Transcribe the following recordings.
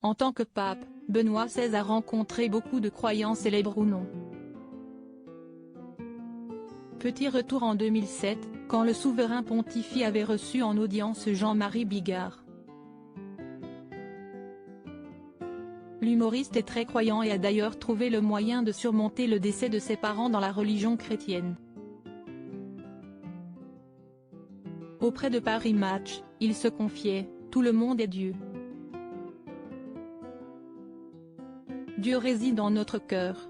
En tant que pape, Benoît XVI a rencontré beaucoup de croyants célèbres ou non. Petit retour en 2007, quand le souverain pontife avait reçu en audience Jean-Marie Bigard. L'humoriste est très croyant et a d'ailleurs trouvé le moyen de surmonter le décès de ses parents dans la religion chrétienne. Auprès de Paris Match, il se confiait « Tout le monde est Dieu. Dieu réside dans notre cœur ».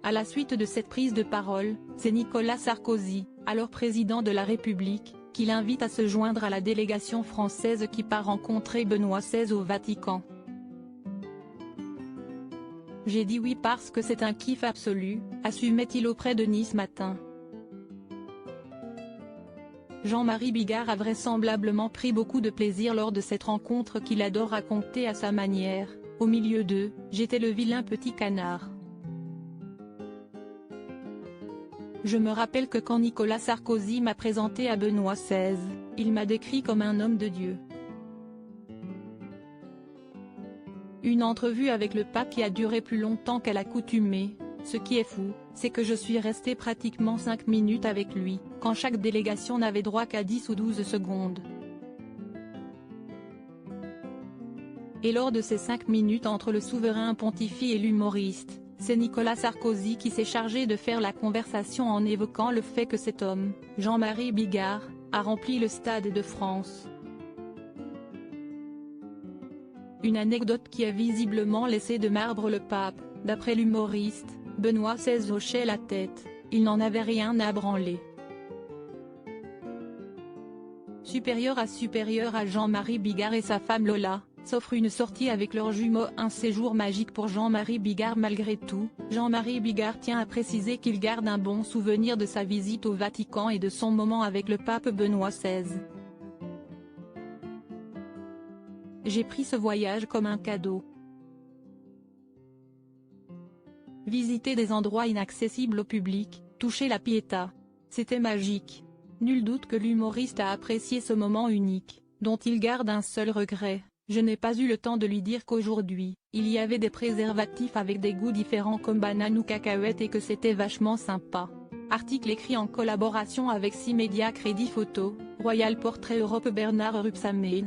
À la suite de cette prise de parole, c'est Nicolas Sarkozy, alors président de la République, qui l'invite à se joindre à la délégation française qui part rencontrer Benoît XVI au Vatican. « J'ai dit oui parce que c'est un kiff absolu », assumait-il auprès de Nice Matin. Jean-Marie Bigard a vraisemblablement pris beaucoup de plaisir lors de cette rencontre qu'il adore raconter à sa manière, au milieu d'eux, j'étais le vilain petit canard. Je me rappelle que quand Nicolas Sarkozy m'a présenté à Benoît XVI, il m'a décrit comme un homme de Dieu. Une entrevue avec le pape qui a duré plus longtemps qu'à l'accoutumée. Ce qui est fou, c'est que je suis resté pratiquement 5 minutes avec lui, quand chaque délégation n'avait droit qu'à 10 ou 12 secondes. Et lors de ces 5 minutes entre le souverain pontife et l'humoriste, c'est Nicolas Sarkozy qui s'est chargé de faire la conversation en évoquant le fait que cet homme, Jean-Marie Bigard, a rempli le Stade de France. Une anecdote qui a visiblement laissé de marbre le pape, d'après l'humoriste. Benoît XVI hochait la tête, il n'en avait rien à branler. Supérieur à Jean-Marie Bigard et sa femme Lola, s'offre une sortie avec leurs jumeaux, un séjour magique pour Jean-Marie Bigard malgré tout. Jean-Marie Bigard tient à préciser qu'il garde un bon souvenir de sa visite au Vatican et de son moment avec le pape Benoît XVI. J'ai pris ce voyage comme un cadeau. Visiter des endroits inaccessibles au public, toucher la Pietà. C'était magique. Nul doute que l'humoriste a apprécié ce moment unique, dont il garde un seul regret. Je n'ai pas eu le temps de lui dire qu'aujourd'hui, il y avait des préservatifs avec des goûts différents comme banane ou cacahuète et que c'était vachement sympa. Article écrit en collaboration avec 6 médias Crédit Photo, Royal Portrait Europe Bernard Rupsamel.